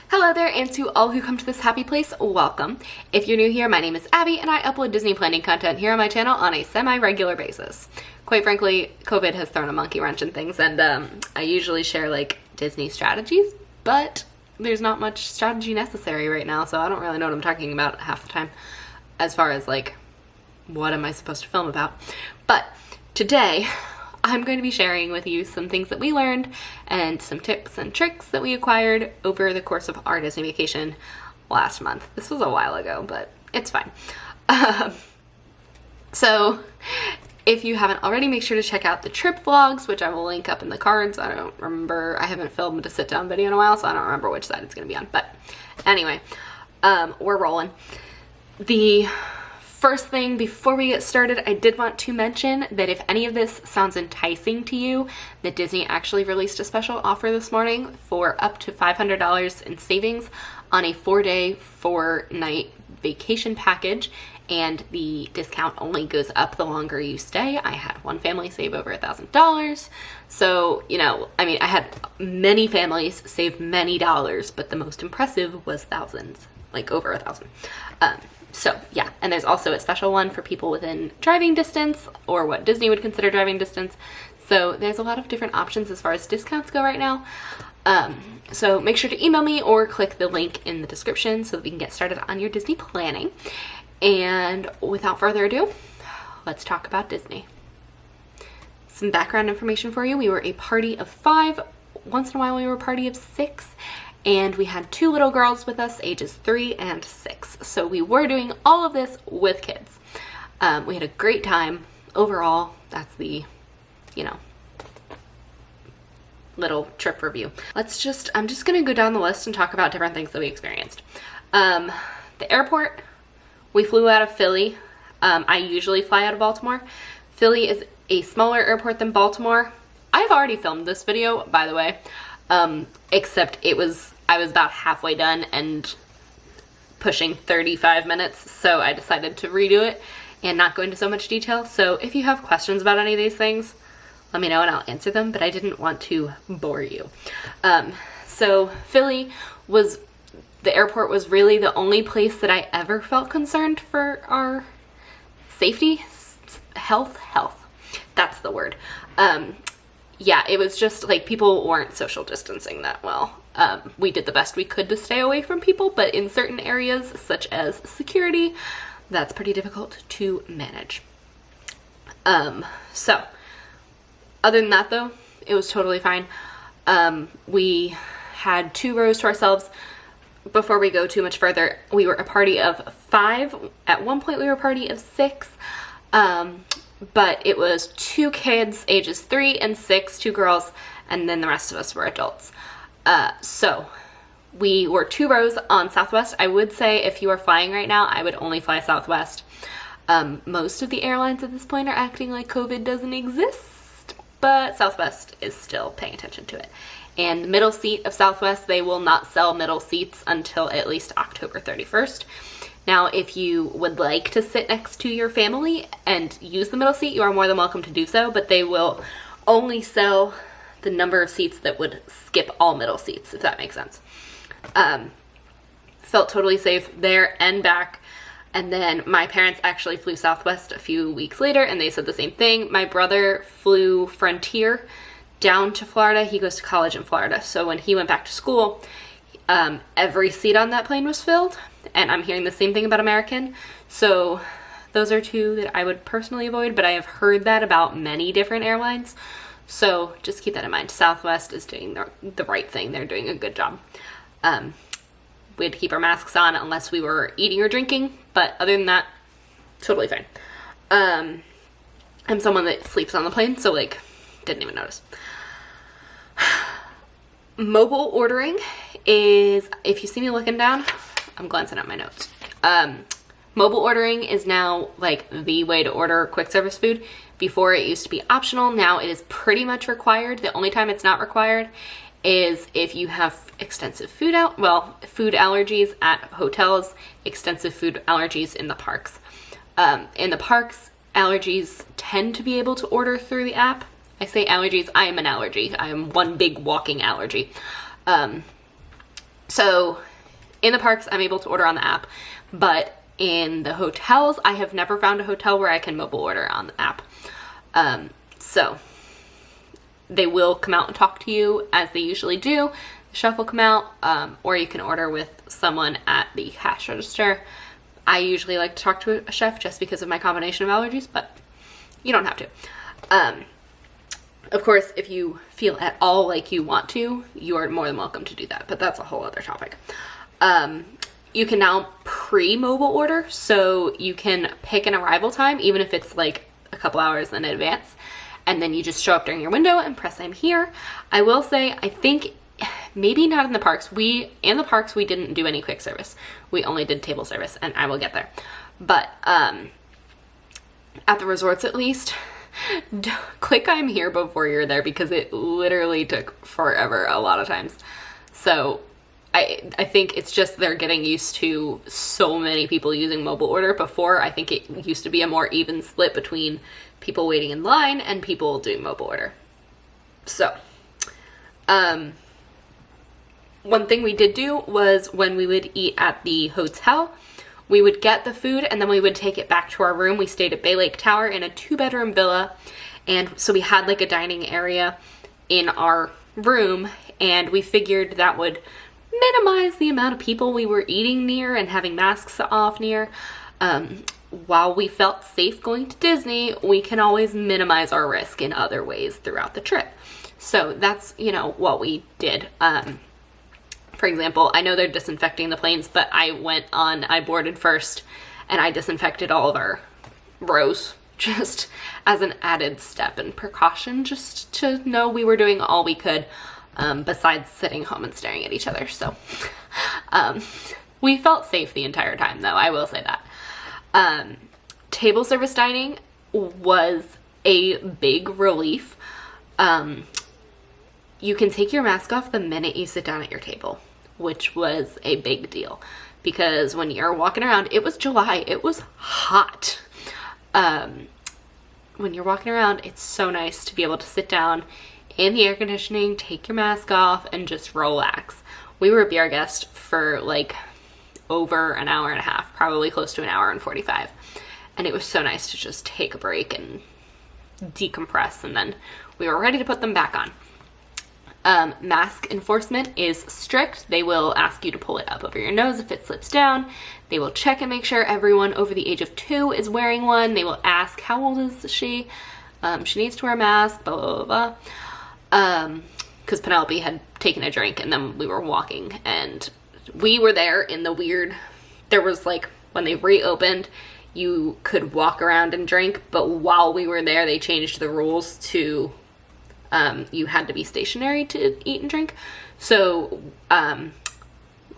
Hello there, and to all who come to this happy place, welcome. If you're new here, my name is Abby, and I upload Disney planning content here on my channel on a semi-regular basis. Quite frankly, COVID has thrown a monkey wrench in things, and I usually share like Disney strategies, but there's not much strategy necessary right now, so I don't really know what I'm talking about half the time as far as like, what am I supposed to film about? But today, I'm going to be sharing with you some things that we learned and some tips and tricks that we acquired over the course of our Disney vacation last month. This was a while ago, but it's fine. So if you haven't already, make sure to check out the trip vlogs, which I will link up in the cards. I don't remember, I haven't filmed a sit down video in a while, so I don't remember which side it's going to be on. But anyway, we're rolling. The first thing before we get started, I did want to mention that if any of this sounds enticing to you, that Disney actually released a special offer this morning for up to $500 in savings on a 4-day, 4-night vacation package, and the discount only goes up the longer you stay. I had one family save over $1,000. So, you know, I mean, I had many families save many dollars, but the most impressive was thousands, like over 1,000. So yeah, and there's also a special one for people within driving distance, or what Disney would consider driving distance. So there's a lot of different options as far as discounts go right now. So make sure to email me or click the link in the description so that we can get started on your Disney planning. And without further ado, let's talk about Disney. Some background information for you. We were a party of 5. Once in a while we were a party of 6. And we had 2 little girls with us, ages 3 and 6. So we were doing all of this with kids. We had a great time overall. That's the, you know, little trip review. I'm just gonna go down the list and talk about different things that we experienced. The airport, we flew out of Philly. I usually fly out of Baltimore. Philly is a smaller airport than Baltimore. I've already filmed this video, by the way. Except I was about halfway done and pushing 35 minutes, so I decided to redo it and not go into so much detail. So if you have questions about any of these things, let me know and I'll answer them, but I didn't want to bore you. So Philly the airport was really the only place that I ever felt concerned for our safety, health, that's the word. Yeah, it was just like people weren't social distancing that well. We did the best we could to stay away from people, but in certain areas, such as security, that's pretty difficult to manage. So, other than that though, it was totally fine. We had 2 rows to ourselves. Before we go too much further, we were a party of 5. At one point we were a party of 6. But it was 2 kids, ages 3 and 6, 2 girls, and then the rest of us were adults. So we were 2 rows on Southwest. I would say if you are flying right now, I would only fly Southwest. Most of the airlines at this point are acting like COVID doesn't exist, but Southwest is still paying attention to it. And the middle seat of Southwest, they will not sell middle seats until at least October 31st. Now, if you would like to sit next to your family and use the middle seat, you are more than welcome to do so, but they will only sell the number of seats that would skip all middle seats, if that makes sense. Felt totally safe there and back. And then my parents actually flew Southwest a few weeks later, and they said the same thing. My brother flew Frontier down to Florida. He goes to college in Florida. So when he went back to school, every seat on that plane was filled. And I'm hearing the same thing about American. So those are 2 that I would personally avoid, but I have heard that about many different airlines. So just keep that in mind. Southwest is doing the right thing. They're doing a good job. We had to keep our masks on unless we were eating or drinking, but other than that, totally fine. I'm someone that sleeps on the plane, so like, didn't even notice. Mobile ordering is, if you see me looking down, I'm glancing at my notes. Mobile ordering is now like the way to order quick service food. Before it used to be optional, now it is pretty much required. The only time it's not required is if you have extensive food allergies at hotels, extensive food allergies in the parks. In the parks, allergies tend to be able to order through the app. I say allergies, I am an allergy. I am one big walking allergy. So in the parks, I'm able to order on the app, but in the hotels, I have never found a hotel where I can mobile order on the app. So they will come out and talk to you as they usually do. The chef will come out, or you can order with someone at the cash register. I usually like to talk to a chef just because of my combination of allergies, but you don't have to. Of course, if you feel at all like you want to, you are more than welcome to do that, but that's a whole other topic. You can now pre-mobile order, so you can pick an arrival time, even if it's like a couple hours in advance, and then you just show up during your window and press I'm here. I will say, I think maybe not in the parks. In the parks, we didn't do any quick service. We only did table service, and I will get there. But at the resorts at least, click I'm here before you're there, because it literally took forever a lot of times. So I think it's just they're getting used to so many people using mobile order. Before, I think it used to be a more even split between people waiting in line and people doing mobile order. So, one thing we did do was when we would eat at the hotel, we would get the food and then we would take it back to our room. We stayed at Bay Lake Tower in a 2-bedroom villa, and so we had like a dining area in our room, and we figured that would minimize the amount of people we were eating near and having masks off near. While we felt safe going to Disney, we can always minimize our risk in other ways throughout the trip. So that's, what we did. For example, I know they're disinfecting the planes, but I boarded first and I disinfected all of our rows just as an added step and precaution, just to know we were doing all we could, besides sitting home and staring at each other. So we felt safe the entire time, though, I will say that. Table service dining was a big relief. You can take your mask off the minute you sit down at your table, which was a big deal, because when you're walking around, it was July, it was hot. When you're walking around, it's so nice to be able to sit down in the air conditioning, take your mask off, and just relax. We were a BR guest for like over an hour and a half, probably close to an hour and 45. And it was so nice to just take a break and decompress, and then we were ready to put them back on. Mask enforcement is strict. They will ask you to pull it up over your nose if it slips down. They will check and make sure everyone over the age of 2 is wearing one. They will ask, how old is she? She needs to wear a mask, blah, blah, blah, blah. Because Penelope had taken a drink, and then we were walking, and we were there in the weird, there was like, when they reopened, you could walk around and drink, but while we were there, they changed the rules to you had to be stationary to eat and drink. So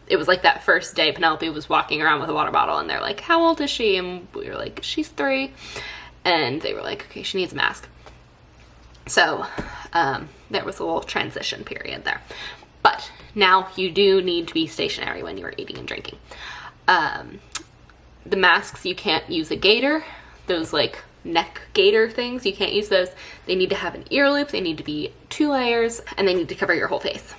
it was like that first day, Penelope was walking around with a water bottle, and they're like, how old is she? And we were like, she's 3. And they were like, okay, she needs a mask. So there was a little transition period there. But now you do need to be stationary when you're eating and drinking. The masks, you can't use a gaiter. Those like neck gaiter things, you can't use those. They need to have an ear loop, they need to be 2 layers, and they need to cover your whole face.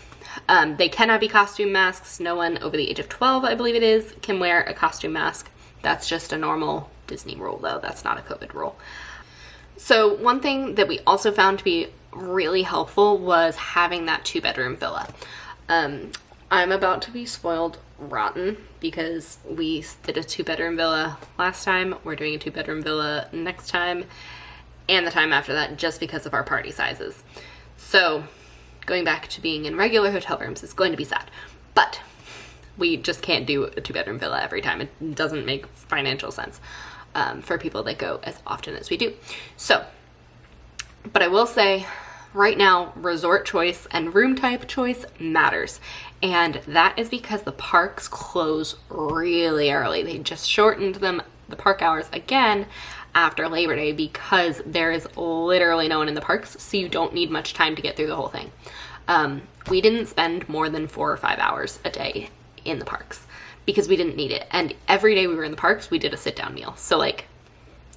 They cannot be costume masks. No one over the age of 12, I believe it is, can wear a costume mask. That's just a normal Disney rule, though. That's not a COVID rule. So one thing that we also found to be really helpful was having that 2-bedroom villa. I'm about to be spoiled rotten because we did a 2-bedroom villa last time. We're doing a 2-bedroom villa next time, and the time after that, just because of our party sizes. So going back to being in regular hotel rooms is going to be sad, but we just can't do a 2-bedroom villa every time. It doesn't make financial sense for people that go as often as we do. So, but I will say, right now, resort choice and room type choice matters. And that is because the parks close really early. They just shortened the park hours again after Labor Day because there is literally no one in the parks, so you don't need much time to get through the whole thing. We didn't spend more than 4 or 5 hours a day in the parks because we didn't need it. And every day we were in the parks, we did a sit-down meal. So like,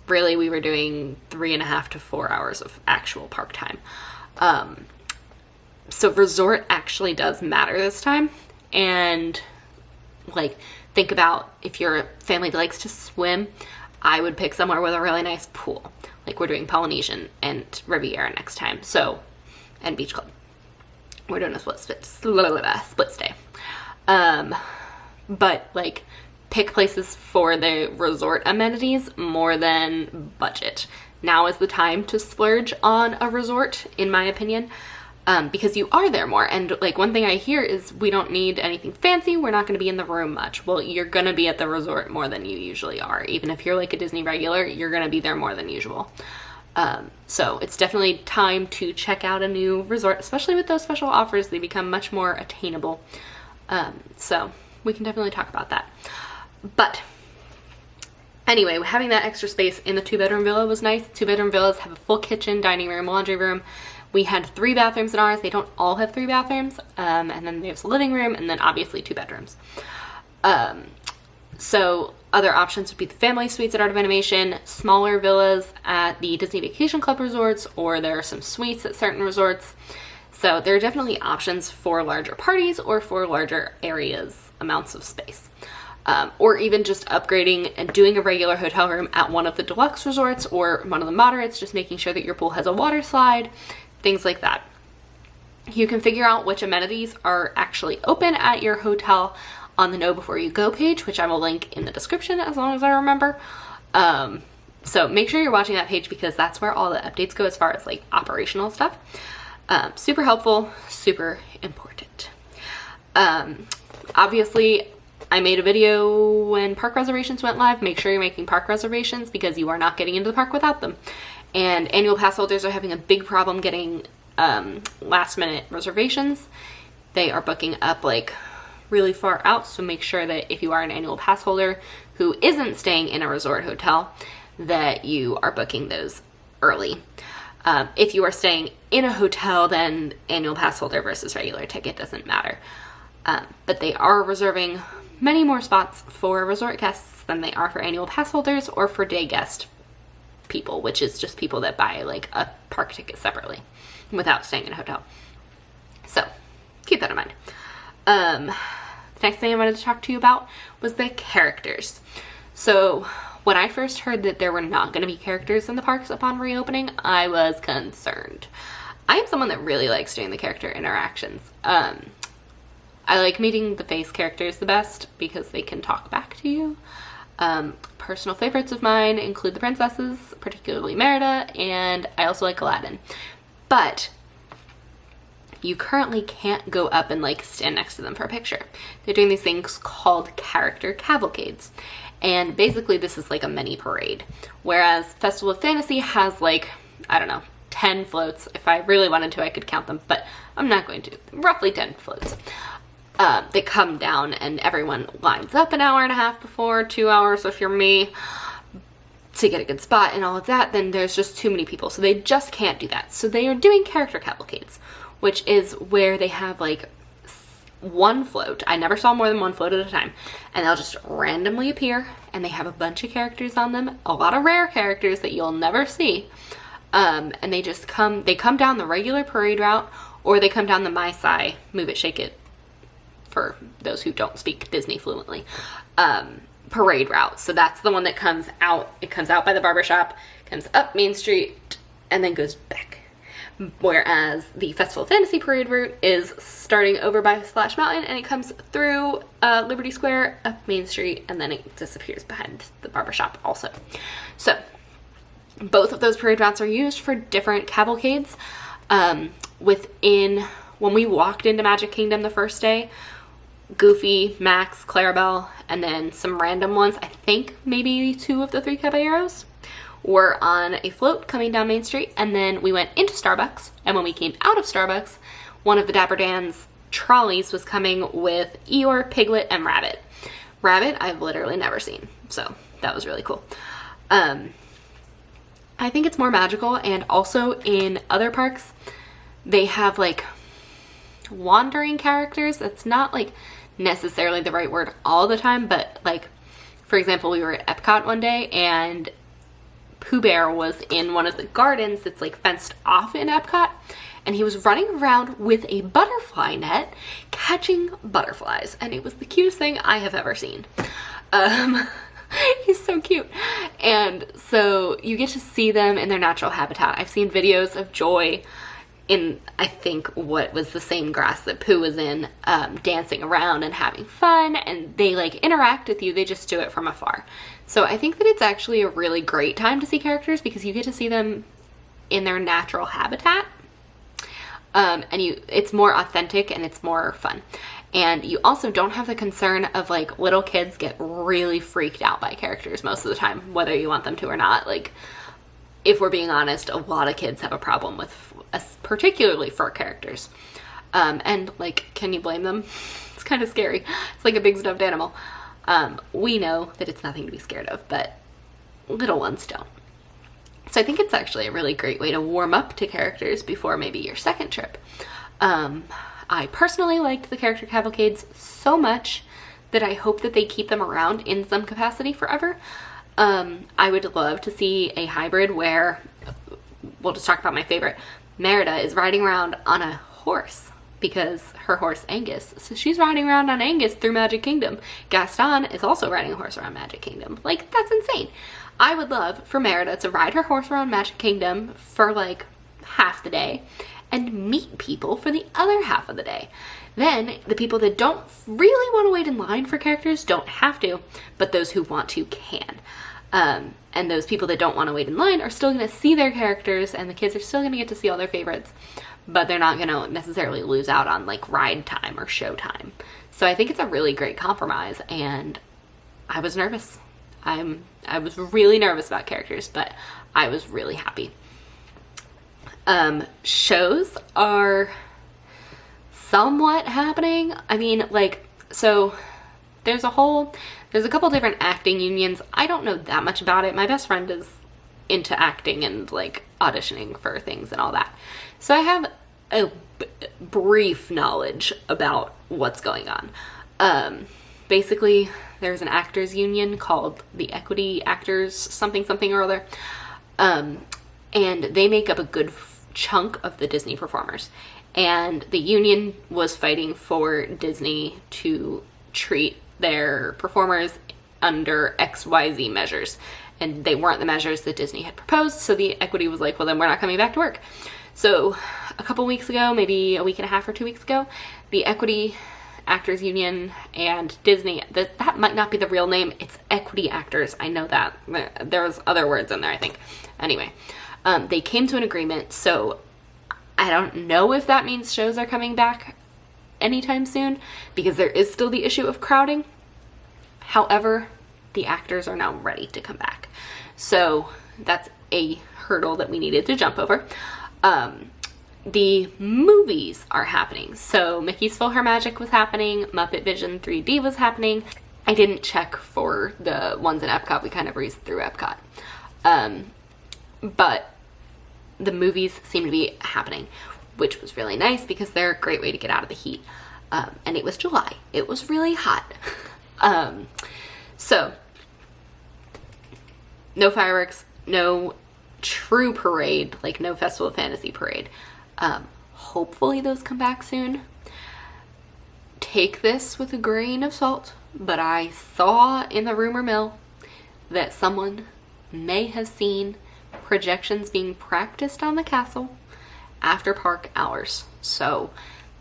really, we were doing 3.5 to 4 hours of actual park time. So resort actually does matter this time, and like think about if you're a family that likes to swim, I would pick somewhere with a really nice pool. Like we're doing Polynesian and Riviera next time. So, and Beach Club. We're doing a split stay. But like pick places for the resort amenities more than budget. Now is the time to splurge on a resort, in my opinion, because you are there more. And like one thing I hear is we don't need anything fancy. We're not going to be in the room much. Well, you're going to be at the resort more than you usually are. Even if you're like a Disney regular, you're going to be there more than usual. So it's definitely time to check out a new resort, especially with those special offers. They become much more attainable. So we can definitely talk about that. But anyway, having that extra space in the 2-bedroom villa was nice. 2-bedroom villas have a full kitchen, dining room, laundry room. We had 3 bathrooms in ours. They don't all have 3 bathrooms. And then there's the living room and then obviously 2 bedrooms. So other options would be the family suites at Art of Animation, smaller villas at the Disney Vacation Club resorts, or there are some suites at certain resorts. So there are definitely options for larger parties or for larger areas, amounts of space. Or even just upgrading and doing a regular hotel room at one of the deluxe resorts or one of the moderates, just making sure that your pool has a water slide, things like that. You can figure out which amenities are actually open at your hotel on the Know Before You Go page, which I will link in the description as long as I remember. So make sure you're watching that page because that's where all the updates go as far as like operational stuff. Super helpful, super important. Obviously, I made a video when park reservations went live. Make sure you're making park reservations because you are not getting into the park without them. And annual pass holders are having a big problem getting last minute reservations. They are booking up like really far out, so make sure that if you are an annual pass holder who isn't staying in a resort hotel, that you are booking those early. If you are staying in a hotel, then annual pass holder versus regular ticket doesn't matter. But they are reserving many more spots for resort guests than they are for annual pass holders or for day guest people, which is just people that buy like a park ticket separately without staying in a hotel. So keep that in mind. The next thing I wanted to talk to you about was the characters. So when I first heard that there were not going to be characters in the parks upon reopening, I was concerned. I am someone that really likes doing the character interactions. I like meeting the face characters the best because they can talk back to you. Personal favorites of mine include the princesses, particularly Merida, and I also like Aladdin. But you currently can't go up and like stand next to them for a picture. They're doing these things called character cavalcades. And basically this is like a mini parade. Whereas Festival of Fantasy has like, I don't know, 10 floats. If I really wanted to, I could count them, but I'm not going to. Roughly 10 floats. They come down and everyone lines up an hour and a half before, 2 hours if you're me, to get a good spot and all of that. Then there's just too many people, so they just can't do that. So they are doing character cavalcades, which is where they have like one float. I never saw more than one float at a time, and they'll just randomly appear and they have a bunch of characters on them, a lot of rare characters that you'll never see. And they come down the regular parade route, or they come down the Maasai, Move It, Shake It, for those who don't speak Disney fluently, parade route. So that's the one that comes out. It comes out by the barbershop, comes up Main Street, and then goes back. Whereas the Festival of Fantasy parade route is starting over by Splash Mountain, and it comes through Liberty Square, up Main Street, and then it disappears behind the barbershop also. So both of those parade routes are used for different cavalcades. When we walked into Magic Kingdom the first day, Goofy, Max, Clarabelle, and then some random ones, I think maybe 2 of the 3 Caballeros, were on a float coming down Main Street. And then we went into Starbucks, and when we came out of Starbucks, one of the Dapper Dan's trolleys was coming with Eeyore, Piglet, and Rabbit. Rabbit I've literally never seen, so that was really cool. I think it's more magical, and also in other parks, they have like wandering characters. That's not like necessarily the right word all the time, but like, for example, we were at Epcot one day and Pooh Bear was in one of the gardens that's like fenced off in Epcot, and he was running around with a butterfly net catching butterflies, and it was the cutest thing I have ever seen. He's so cute. And so you get to see them in their natural habitat. I've seen videos of Joy in, I think, what was the same grass that Pooh was in, dancing around and having fun, and they like interact with you. They just do it from afar. So I think that it's actually a really great time to see characters because you get to see them in their natural habitat. And it's more authentic and it's more fun. And you also don't have the concern of like little kids get really freaked out by characters most of the time, whether you want them to or not. Like, if we're being honest, a lot of kids have a problem with particularly fur characters. And like, can you blame them? It's kind of scary. It's like a big stuffed animal. We know that it's nothing to be scared of, but little ones don't. So I think it's actually a really great way to warm up to characters before maybe your second trip. I personally liked the character cavalcades so much that I hope that they keep them around in some capacity forever. I would love to see a hybrid where, we'll just talk about my favorite, Merida is riding around on a horse because her horse Angus. So she's riding around on Angus through Magic Kingdom. Gaston is also riding a horse around Magic Kingdom. Like, that's insane. I would love for Merida to ride her horse around Magic Kingdom for like half the day and meet people for the other half of the day. Then the people that don't really want to wait in line for characters don't have to, but those who want to can. And those people that don't want to wait in line are still going to see their characters, and the kids are still going to get to see all their favorites, but they're not going to necessarily lose out on like ride time or show time. So I think it's a really great compromise, and I was nervous. I was really nervous about characters, but I was really happy. Shows are somewhat happening. I mean, like, so there's a couple different acting unions. I don't know that much about it. My best friend is into acting and like auditioning for things and all that. So I have a brief knowledge about what's going on. Basically, there's an actors union called the Equity Actors something or other. And they make up a good chunk of the Disney performers. And the union was fighting for Disney to treat their performers under XYZ measures. And they weren't the measures that Disney had proposed, so the Equity was like, well, then we're not coming back to work. So a couple weeks ago, maybe a week and a half or 2 weeks ago, the Equity Actors Union and Disney, that might not be the real name, it's Equity Actors, I know that. There's other words in there, I think. Anyway, they came to an agreement, so I don't know if that means shows are coming back anytime soon, because there is still the issue of crowding. However, the actors are now ready to come back. So that's a hurdle that we needed to jump over. The movies are happening. So Mickey's Full Hair Magic was happening. Muppet Vision 3D was happening. I didn't check for the ones in Epcot. We kind of breezed through Epcot. But the movies seem to be happening, which was really nice because they're a great way to get out of the heat. And it was July. It was really hot. So no fireworks, no true parade, like no Festival of Fantasy parade. Hopefully those come back soon. Take this with a grain of salt, but I saw in the rumor mill that someone may have seen projections being practiced on the castle after park hours. So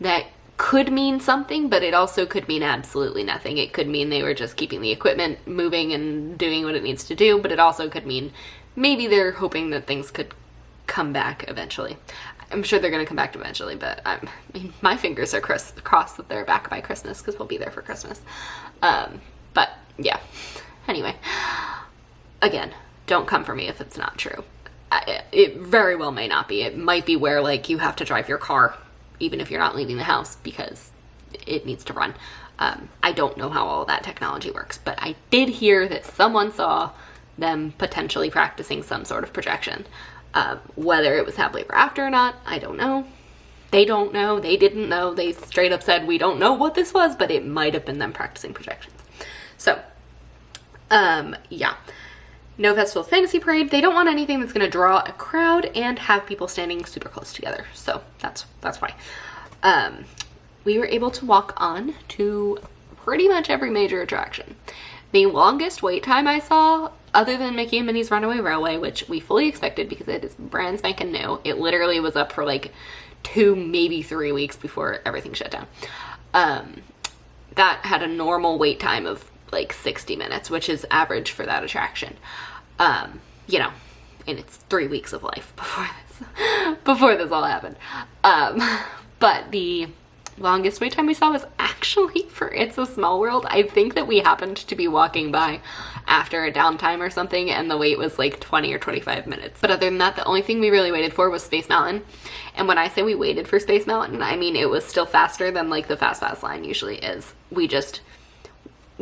that could mean something, but it also could mean absolutely nothing. It could mean they were just keeping the equipment moving and doing what it needs to do, but it also could mean maybe they're hoping that things could come back eventually. I'm sure they're going to come back eventually, but I mean, my fingers are crossed that they're back by Christmas because we'll be there for Christmas. But yeah, anyway, again, don't come for me if it's not true. It very well may not be. It might be where like you have to drive your car even if you're not leaving the house because it needs to run. I don't know how all that technology works, but I did hear that someone saw them potentially practicing some sort of projection. Whether it was Happily Ever After or not, I don't know. They don't know. They didn't know. They straight up said, we don't know what this was, but it might have been them practicing projections. So, yeah. no Festival of Fantasy Parade. They don't want anything that's going to draw a crowd and have people standing super close together. So that's why. We were able to walk on to pretty much every major attraction. The longest wait time I saw, other than Mickey and Minnie's Runaway Railway, which we fully expected because it is brand spanking new. It literally was up for like 2, maybe 3 weeks before everything shut down. That had a normal wait time of like 60 minutes, which is average for that attraction. You know, and it's 3 weeks of life before this all happened. But the longest wait time we saw was actually for It's a Small World. I think that we happened to be walking by after a downtime or something, and the wait was like 20 or 25 minutes. But other than that, the only thing we really waited for was Space Mountain. And when I say we waited for Space Mountain, I mean it was still faster than like the Fast Pass line usually is. We just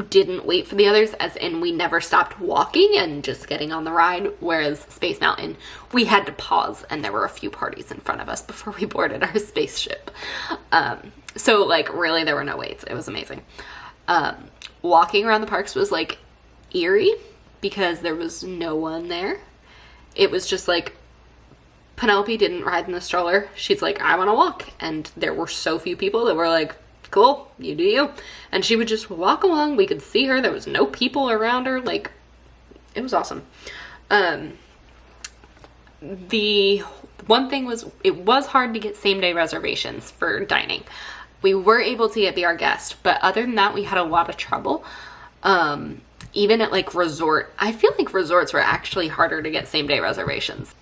didn't wait for the others, as in we never stopped walking and just getting on the ride, whereas Space Mountain, we had to pause and there were a few parties in front of us before we boarded our spaceship. So like really there were no waits. It was amazing. Walking around the parks was like eerie because there was no one there. It was just like Penelope didn't ride in the stroller. She's like, I want to walk. And there were so few people that were like, cool, you do you. And she would just walk along. We could see her. There was no people around her. Like, it was awesome. The one thing was, it was hard to get same day reservations for dining. We were able to get Be Our Guest, but other than that, we had a lot of trouble. Even at like resort, I feel like resorts were actually harder to get same day reservations.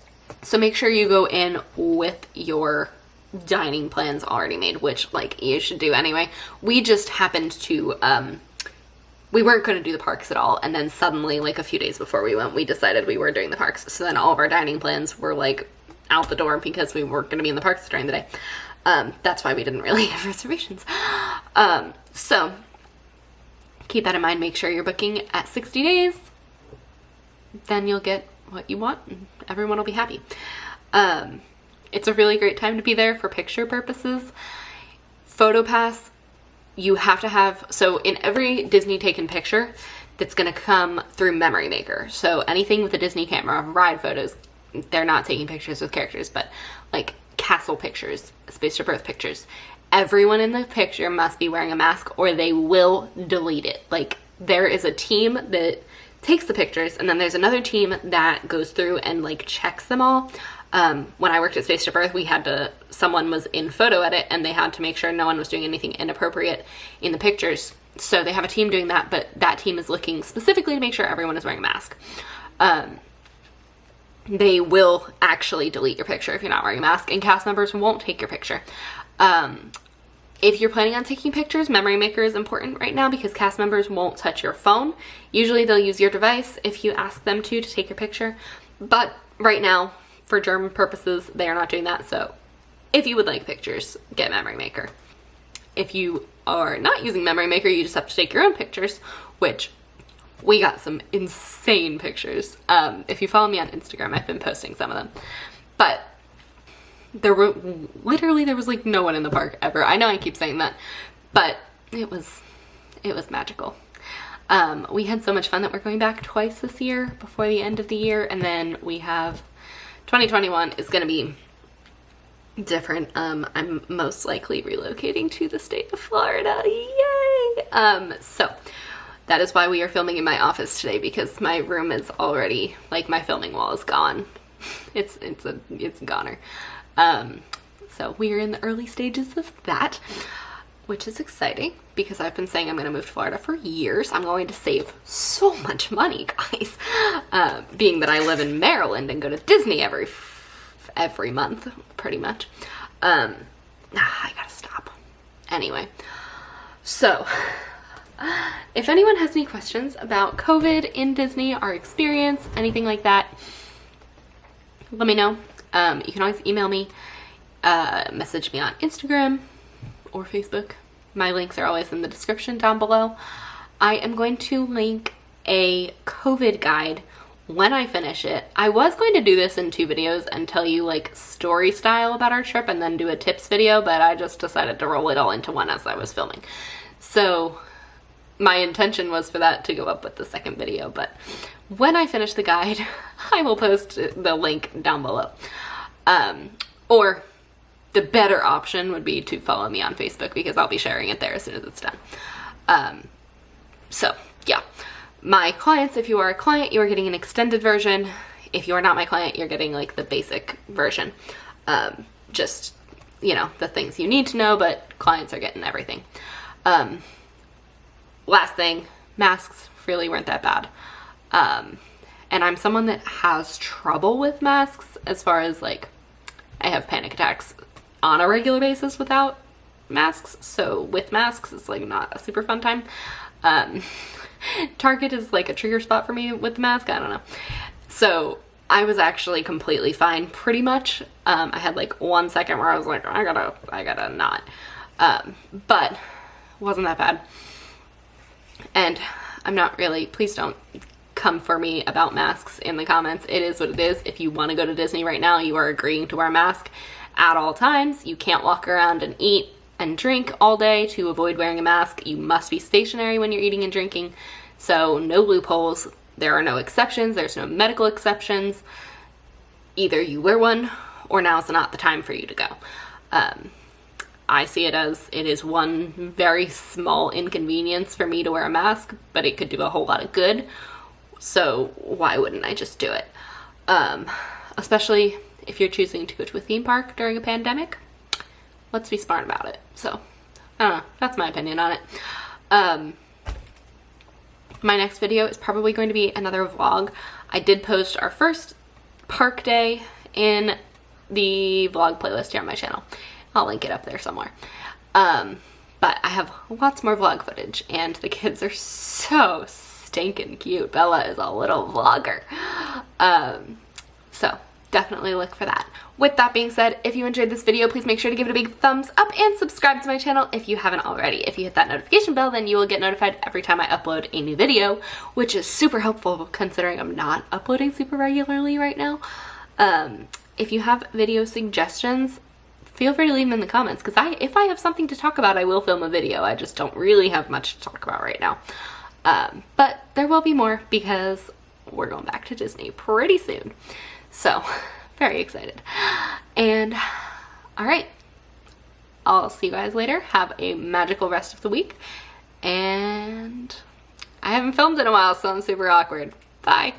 So make sure you go in with your dining plans already made, which like you should do anyway. We just happened to, we weren't going to do the parks at all. And then suddenly, like a few days before we went, we decided we were doing the parks. So then all of our dining plans were like out the door because we weren't going to be in the parks during the day. That's why we didn't really have reservations. So keep that in mind. Make sure you're booking at 60 days. Then you'll get what you want and everyone will be happy. It's a really great time to be there for picture purposes. Photopass, you have to have, so in every Disney taken picture, that's going to come through Memory Maker. So anything with a Disney camera, ride photos, they're not taking pictures with characters, but like castle pictures, Spaceship Earth pictures, everyone in the picture must be wearing a mask or they will delete it. Like there is a team that takes the pictures and then there's another team that goes through and like checks them all. When I worked at Spaceship Earth, we had to, someone was in photo edit and they had to make sure no one was doing anything inappropriate in the pictures. So they have a team doing that, but that team is looking specifically to make sure everyone is wearing a mask. They will actually delete your picture if you're not wearing a mask, and cast members won't take your picture. If you're planning on taking pictures, Memory Maker is important right now because cast members won't touch your phone. Usually they'll use your device if you ask them to take your picture. But right now, for germ purposes, they are not doing that. So if you would like pictures, get Memory Maker. If you are not using Memory Maker, you just have to take your own pictures, which we got some insane pictures. If you follow me on Instagram, I've been posting some of them. But there was like no one in the park ever. I know I keep saying that, but it was magical. We had so much fun that we're going back twice this year before the end of the year, and then we have 2021 is going to be different. I'm most likely relocating to the state of Florida. Yay! So that is why we are filming in my office today, because my room is already, like, my filming wall is gone. It's goner. So we are in the early stages of that, which is exciting because I've been saying I'm going to move to Florida for years. I'm going to save so much money, guys, being that I live in Maryland and go to Disney every month, pretty much. I gotta stop. Anyway, so if anyone has any questions about COVID in Disney, our experience, anything like that, let me know. You can always email me, message me on Instagram or Facebook. My links are always in the description down below. I am going to link a COVID guide when I finish it. I was going to do this in 2 videos and tell you like story style about our trip and then do a tips video, but I just decided to roll it all into one as I was filming. So my intention was for that to go up with the second video, but when I finish the guide, I will post the link down below. Or the better option would be to follow me on Facebook, because I'll be sharing it there as soon as it's done. So yeah, my clients, if you are a client, you are getting an extended version. If you are not my client, you're getting like the basic version. Just, you know, the things you need to know, but clients are getting everything. Last thing, masks really weren't that bad. And I'm someone that has trouble with masks, as far as like, I have panic attacks on a regular basis without masks. So with masks, it's like not a super fun time. Target is like a trigger spot for me with the mask. I don't know. So I was actually completely fine, pretty much. I had like 1 second where I was like, I gotta not. But it wasn't that bad. And I'm not really, please don't come for me about masks in the comments. It is what it is. If you want to go to Disney right now, you are agreeing to wear a mask at all times. You can't walk around and eat and drink all day to avoid wearing a mask. You must be stationary when you're eating and drinking. So no loopholes. There are no exceptions. There's no medical exceptions. Either you wear one or now's not the time for you to go. I see it as it is one very small inconvenience for me to wear a mask, but it could do a whole lot of good. So why wouldn't I just do it? Especially if you're choosing to go to a theme park during a pandemic. Let's be smart about it. So, I don't know. That's my opinion on it. My next video is probably going to be another vlog. I did post our first park day in the vlog playlist here on my channel. I'll link it up there somewhere. But I have lots more vlog footage, and the kids are so stinking cute. Bella is a little vlogger. So definitely look for that. With that being said, if you enjoyed this video, please make sure to give it a big thumbs up and subscribe to my channel if you haven't already. If you hit that notification bell, then you will get notified every time I upload a new video, which is super helpful considering I'm not uploading super regularly right now. If you have video suggestions, feel free to leave them in the comments, because if I have something to talk about, I will film a video. I just don't really have much to talk about right now. But there will be more, because we're going back to Disney pretty soon. So, very excited. And, alright. I'll see you guys later. Have a magical rest of the week. And I haven't filmed in a while, so I'm super awkward. Bye.